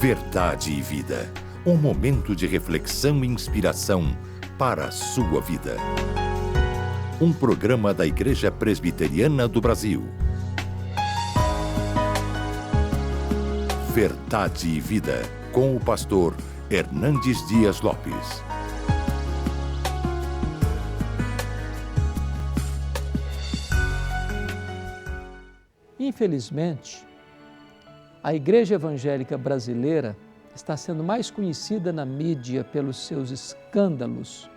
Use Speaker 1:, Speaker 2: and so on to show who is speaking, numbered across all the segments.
Speaker 1: Verdade e Vida. Um momento de reflexão e inspiração para a sua vida. Um programa da Igreja Presbiteriana do Brasil. Verdade e Vida, com o pastor Hernandes Dias Lopes.
Speaker 2: Infelizmente, a Igreja Evangélica Brasileira está sendo mais conhecida na mídia pelos seus escândalos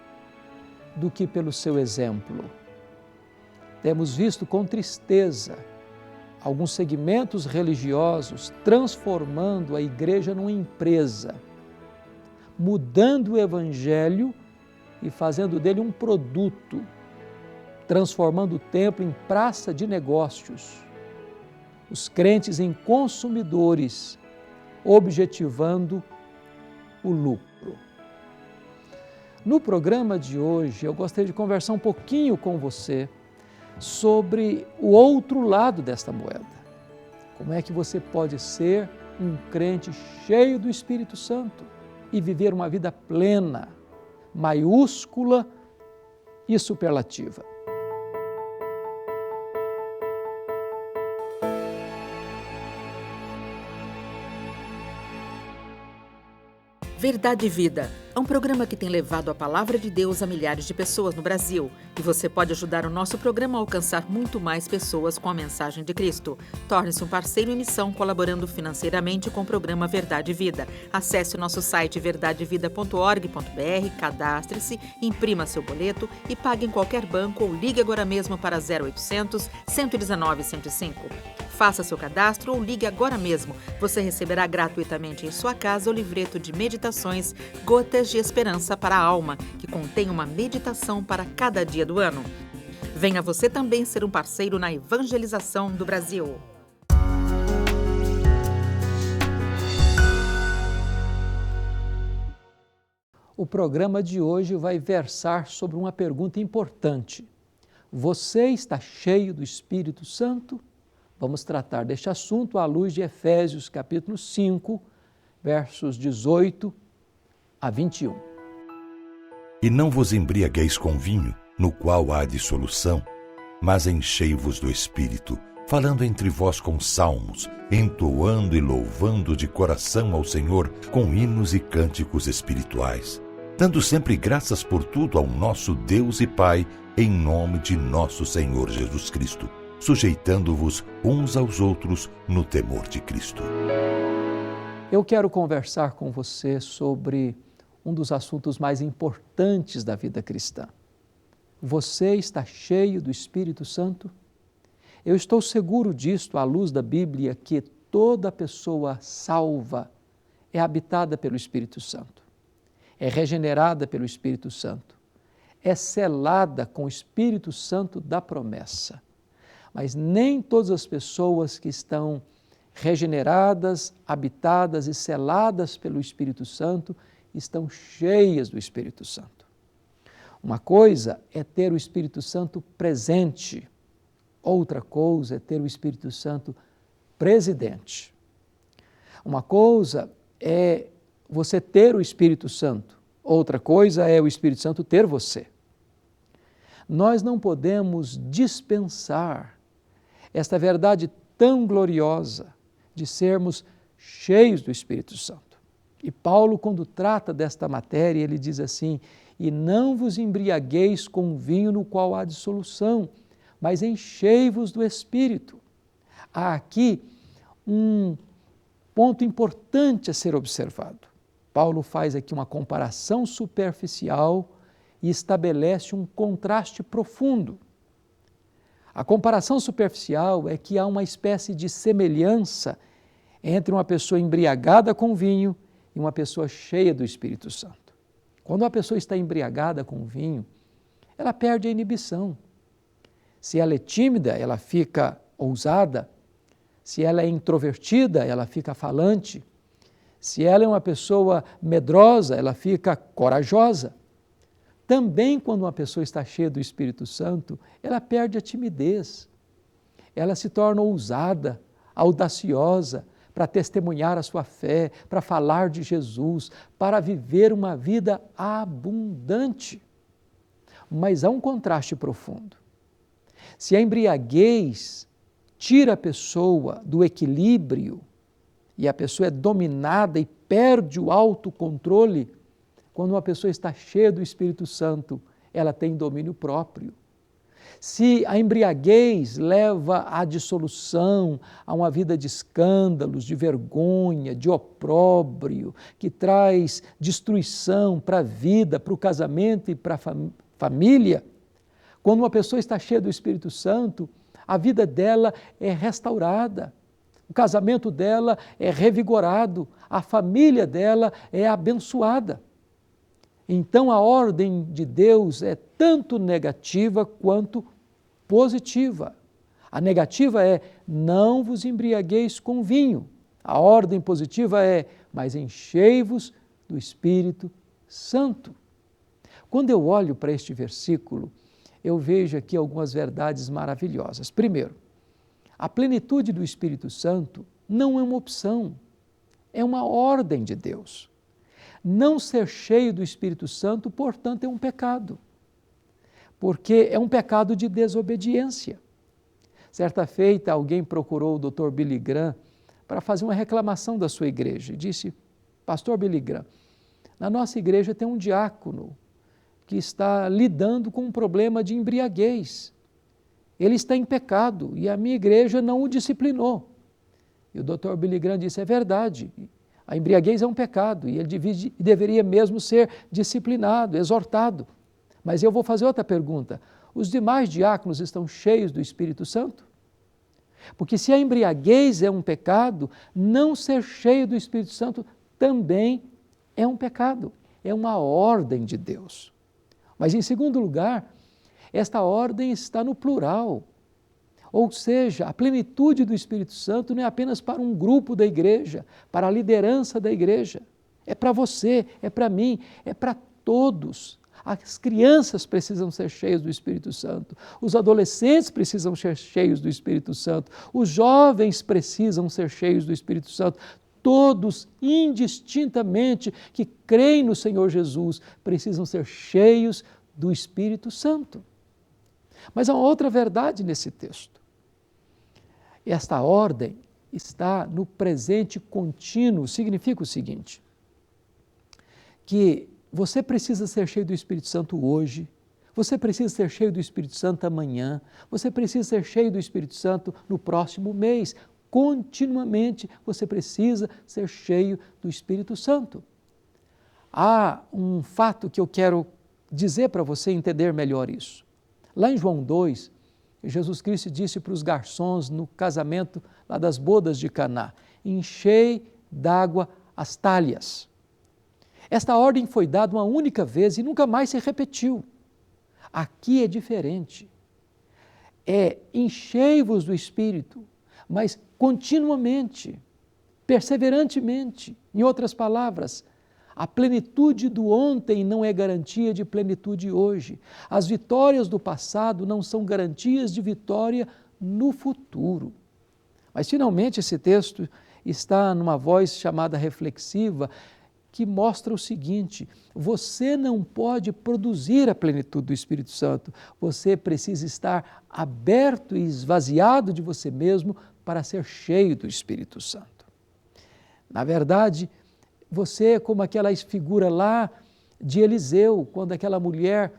Speaker 2: do que pelo seu exemplo. Temos visto com tristeza alguns segmentos religiosos transformando a igreja numa empresa, mudando o Evangelho e fazendo dele um produto, transformando o templo em praça de negócios. Os crentes em consumidores, objetivando o lucro. No programa de hoje, eu gostaria de conversar um pouquinho com você sobre o outro lado desta moeda. Como é que você pode ser um crente cheio do Espírito Santo e viver uma vida plena, maiúscula e superlativa.
Speaker 3: Verdade e Vida é um programa que tem levado a palavra de Deus a milhares de pessoas no Brasil. E você pode ajudar o nosso programa a alcançar muito mais pessoas com a mensagem de Cristo. Torne-se um parceiro em missão colaborando financeiramente com o programa Verdade e Vida. Acesse o nosso site verdadevida.org.br, cadastre-se, imprima seu boleto e pague em qualquer banco ou ligue agora mesmo para 0800 119 105. Faça seu cadastro ou ligue agora mesmo. Você receberá gratuitamente em sua casa o livreto de meditações Gotas de Esperança para a Alma, que contém uma meditação para cada dia do ano. Venha você também ser um parceiro na evangelização do Brasil.
Speaker 2: O programa de hoje vai versar sobre uma pergunta importante. Você está cheio do Espírito Santo? Vamos tratar deste assunto à luz de Efésios, capítulo 5, versos 18 a 21.
Speaker 1: E não vos embriagueis com vinho, no qual há dissolução, mas enchei-vos do Espírito, falando entre vós com salmos, entoando e louvando de coração ao Senhor com hinos e cânticos espirituais, dando sempre graças por tudo ao nosso Deus e Pai, em nome de nosso Senhor Jesus Cristo, sujeitando-vos uns aos outros no temor de Cristo.
Speaker 2: Eu quero conversar com você sobre um dos assuntos mais importantes da vida cristã. Você está cheio do Espírito Santo? Eu estou seguro disto à luz da Bíblia, que toda pessoa salva é habitada pelo Espírito Santo, é regenerada pelo Espírito Santo, é selada com o Espírito Santo da promessa. Mas nem todas as pessoas que estão regeneradas, habitadas e seladas pelo Espírito Santo estão cheias do Espírito Santo. Uma coisa é ter o Espírito Santo presente, outra coisa é ter o Espírito Santo presidente. Uma coisa é você ter o Espírito Santo, outra coisa é o Espírito Santo ter você. Nós não podemos dispensar esta verdade tão gloriosa de sermos cheios do Espírito Santo. E Paulo, quando trata desta matéria, ele diz assim: e não vos embriagueis com vinho no qual há dissolução, mas enchei-vos do Espírito. Há aqui um ponto importante a ser observado. Paulo faz aqui uma comparação superficial e estabelece um contraste profundo. A comparação superficial é que há uma espécie de semelhança entre uma pessoa embriagada com vinho e uma pessoa cheia do Espírito Santo. Quando uma pessoa está embriagada com vinho, ela perde a inibição. Se ela é tímida, ela fica ousada. Se ela é introvertida, ela fica falante. Se ela é uma pessoa medrosa, ela fica corajosa. Também quando uma pessoa está cheia do Espírito Santo, ela perde a timidez. Ela se torna ousada, audaciosa, para testemunhar a sua fé, para falar de Jesus, para viver uma vida abundante. Mas há um contraste profundo. Se a embriaguez tira a pessoa do equilíbrio e a pessoa é dominada e perde o autocontrole, quando uma pessoa está cheia do Espírito Santo, ela tem domínio próprio. Se a embriaguez leva à dissolução, a uma vida de escândalos, de vergonha, de opróbrio, que traz destruição para a vida, para o casamento e para a família, quando uma pessoa está cheia do Espírito Santo, a vida dela é restaurada, o casamento dela é revigorado, a família dela é abençoada. Então a ordem de Deus é tanto negativa quanto positiva. A negativa é: não vos embriagueis com vinho. A ordem positiva é: mas enchei-vos do Espírito Santo. Quando eu olho para este versículo, eu vejo aqui algumas verdades maravilhosas. Primeiro, a plenitude do Espírito Santo não é uma opção, é uma ordem de Deus. Não ser cheio do Espírito Santo, portanto, é um pecado, porque é um pecado de desobediência. Certa feita, alguém procurou o Dr. Billy Graham para fazer uma reclamação da sua igreja e disse: Pastor Billy Graham, na nossa igreja tem um diácono que está lidando com um problema de embriaguez. Ele está em pecado e a minha igreja não o disciplinou. E o Dr. Billy Graham disse: é verdade, a embriaguez é um pecado e ele deveria mesmo ser disciplinado, exortado. Mas eu vou fazer outra pergunta: os demais diáconos estão cheios do Espírito Santo? Porque se a embriaguez é um pecado, não ser cheio do Espírito Santo também é um pecado, é uma ordem de Deus. Mas em segundo lugar, esta ordem está no plural. Ou seja, a plenitude do Espírito Santo não é apenas para um grupo da igreja, para a liderança da igreja. É para você, é para mim, é para todos. As crianças precisam ser cheias do Espírito Santo, os adolescentes precisam ser cheios do Espírito Santo, os jovens precisam ser cheios do Espírito Santo. Todos, indistintamente, que creem no Senhor Jesus, precisam ser cheios do Espírito Santo. Mas há uma outra verdade nesse texto. Esta ordem está no presente contínuo. Significa o seguinte: que você precisa ser cheio do Espírito Santo hoje, você precisa ser cheio do Espírito Santo amanhã, você precisa ser cheio do Espírito Santo no próximo mês. Continuamente você precisa ser cheio do Espírito Santo. Há um fato que eu quero dizer para você entender melhor isso. Lá em João 2, Jesus Cristo disse para os garçons no casamento lá das bodas de Caná: enchei d'água as talhas. Esta ordem foi dada uma única vez e nunca mais se repetiu. Aqui é diferente. É enchei-vos do Espírito, mas continuamente, perseverantemente. Em outras palavras, a plenitude do ontem não é garantia de plenitude hoje. As vitórias do passado não são garantias de vitória no futuro. Mas, finalmente, esse texto está numa voz chamada reflexiva, que mostra o seguinte: você não pode produzir a plenitude do Espírito Santo, você precisa estar aberto e esvaziado de você mesmo para ser cheio do Espírito Santo. Na verdade, você é como aquela figura lá de Eliseu, quando aquela mulher,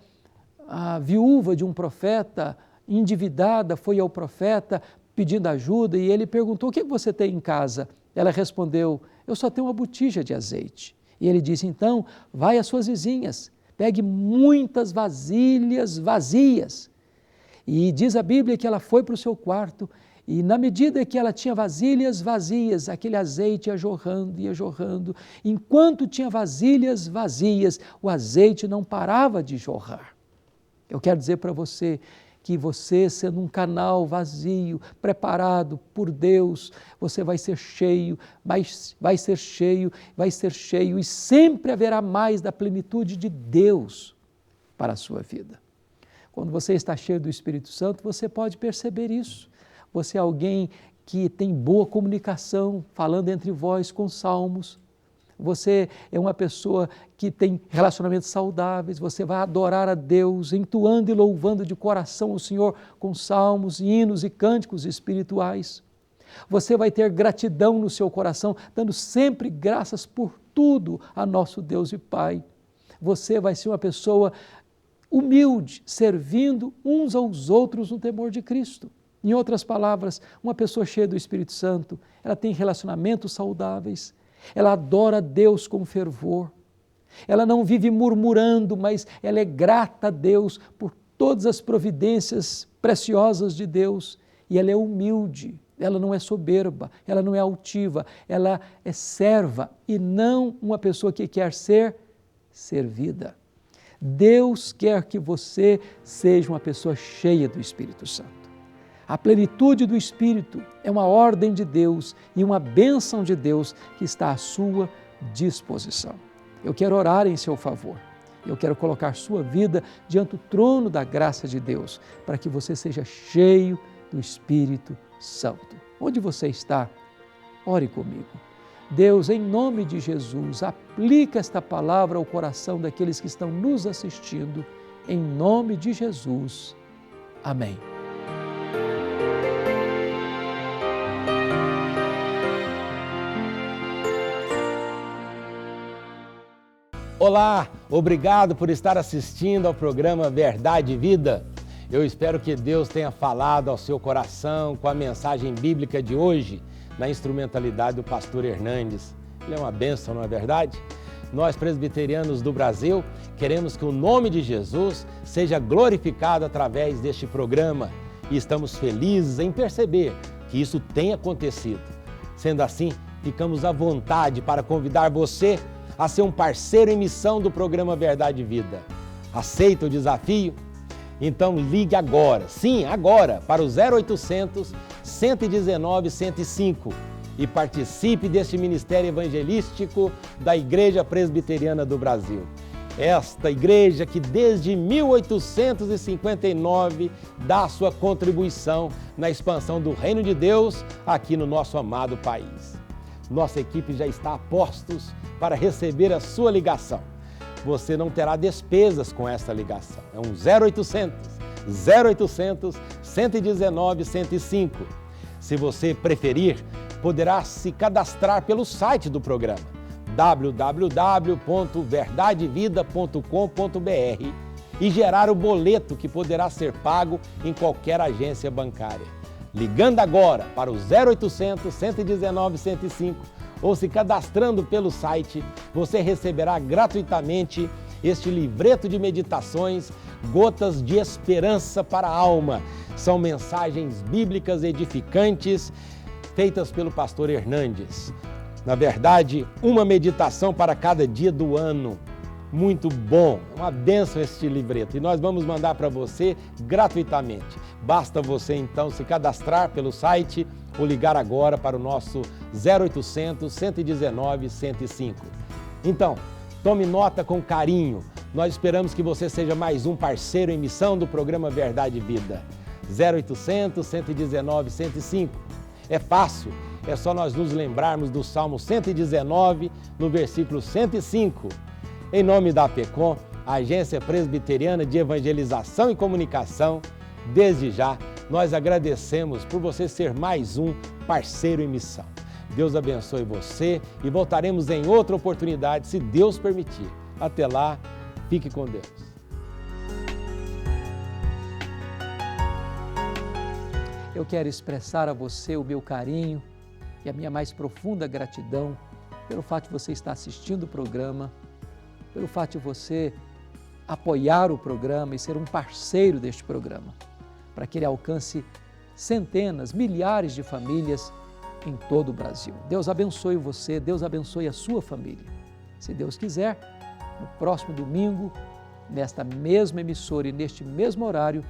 Speaker 2: a viúva de um profeta, endividada, foi ao profeta pedindo ajuda e ele perguntou: o que você tem em casa? Ela respondeu: eu só tenho uma botija de azeite. E ele disse: então, vai às suas vizinhas, pegue muitas vasilhas vazias. E diz a Bíblia que ela foi para o seu quarto e na medida que ela tinha vasilhas vazias, aquele azeite ia jorrando, ia jorrando. Enquanto tinha vasilhas vazias, o azeite não parava de jorrar. Eu quero dizer para você que você, sendo um canal vazio, preparado por Deus, você vai ser cheio, vai ser cheio e sempre haverá mais da plenitude de Deus para a sua vida. Quando você está cheio do Espírito Santo, você pode perceber isso. Você é alguém que tem boa comunicação, falando entre vós com salmos. Você é uma pessoa que tem relacionamentos saudáveis, você vai adorar a Deus, entoando e louvando de coração o Senhor com salmos, hinos e cânticos espirituais. Você vai ter gratidão no seu coração, dando sempre graças por tudo a nosso Deus e Pai. Você vai ser uma pessoa humilde, servindo uns aos outros no temor de Cristo. Em outras palavras, uma pessoa cheia do Espírito Santo, ela tem relacionamentos saudáveis, ela adora a Deus com fervor, ela não vive murmurando, mas ela é grata a Deus por todas as providências preciosas de Deus, e ela é humilde, ela não é soberba, ela não é altiva, ela é serva e não uma pessoa que quer ser servida. Deus quer que você seja uma pessoa cheia do Espírito Santo. A plenitude do Espírito é uma ordem de Deus e uma bênção de Deus que está à sua disposição. Eu quero orar em seu favor. Eu quero colocar sua vida diante do trono da graça de Deus, para que você seja cheio do Espírito Santo. Onde você está? Ore comigo. Deus, em nome de Jesus, aplica esta palavra ao coração daqueles que estão nos assistindo. Em nome de Jesus. Amém.
Speaker 4: Olá, obrigado por estar assistindo ao programa Verdade e Vida. Eu espero que Deus tenha falado ao seu coração com a mensagem bíblica de hoje, na instrumentalidade do pastor Hernandes. Ele é uma bênção, não é verdade? Nós, presbiterianos do Brasil, queremos que o nome de Jesus seja glorificado através deste programa e estamos felizes em perceber que isso tem acontecido. Sendo assim, ficamos à vontade para convidar você a ser um parceiro em missão do programa Verdade e Vida. Aceita o desafio? Então ligue agora, sim, agora, para o 0800 119 105 e participe deste ministério evangelístico da Igreja Presbiteriana do Brasil. Esta igreja que desde 1859 dá a sua contribuição na expansão do Reino de Deus aqui no nosso amado país. Nossa equipe já está a postos para receber a sua ligação. Você não terá despesas com esta ligação. É um 0800 119 105. Se você preferir, poderá se cadastrar pelo site do programa www.verdadevida.com.br e gerar o boleto que poderá ser pago em qualquer agência bancária. Ligando agora para o 0800 119 105 ou se cadastrando pelo site, você receberá gratuitamente este livreto de meditações, Gotas de Esperança para a Alma. São mensagens bíblicas edificantes feitas pelo pastor Hernandes. Na verdade, uma meditação para cada dia do ano. Muito bom, é uma bênção este livreto e nós vamos mandar para você gratuitamente. Basta você então se cadastrar pelo site ou ligar agora para o nosso 0800 119 105. Então, tome nota com carinho. Nós esperamos que você seja mais um parceiro em missão do programa Verdade e Vida. 0800 119 105. É fácil, é só nós nos lembrarmos do Salmo 119, no versículo 105. Em nome da APECOM, a Agência Presbiteriana de Evangelização e Comunicação, desde já, nós agradecemos por você ser mais um parceiro em missão. Deus abençoe você e voltaremos em outra oportunidade, se Deus permitir. Até lá, fique com Deus.
Speaker 2: Eu quero expressar a você o meu carinho e a minha mais profunda gratidão pelo fato de você estar assistindo o programa, pelo fato de você apoiar o programa e ser um parceiro deste programa, para que ele alcance centenas, milhares de famílias em todo o Brasil. Deus abençoe você, Deus abençoe a sua família. Se Deus quiser, no próximo domingo, nesta mesma emissora e neste mesmo horário,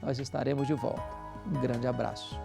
Speaker 2: nós estaremos de volta. Um grande abraço.